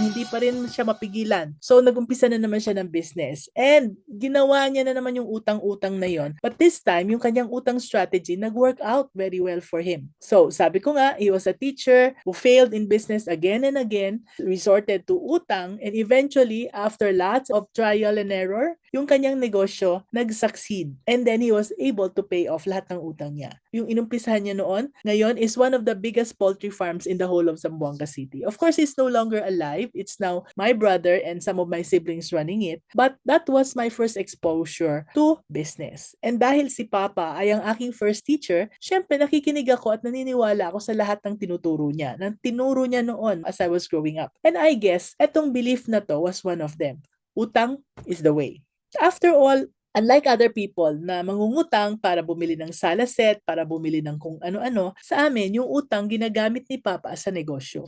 hindi pa rin siya mapigilan. So, nagumpisa na naman siya ng business. And ginawa niya na naman yung utang-utang na yon. But this time, yung kanyang utang strategy nag-work out very well for him. So, sabi ko nga, he was a teacher who failed in business again and again, resorted to utang, and eventually, after lots of trial and error, yung kanyang negosyo nag-succeed. And then he was able to pay off lahat ng utang niya. Yung inumpisahan niya noon, ngayon is one of the biggest poultry farms in the whole of Zamboanga City. Of course, he's no longer alive. It's now my brother and some of my siblings running it. But that was my first exposure to business. And dahil si Papa ay ang aking first teacher, syempre nakikinig ako at naniniwala ako sa lahat ng tinuturo niya, ng tinuro niya noon as I was growing up. And I guess, etong belief na to was one of them. Utang is the way. After all, unlike other people na mangungutang para bumili ng sala set, para bumili ng kung ano-ano, sa amin, yung utang ginagamit ni Papa sa negosyo.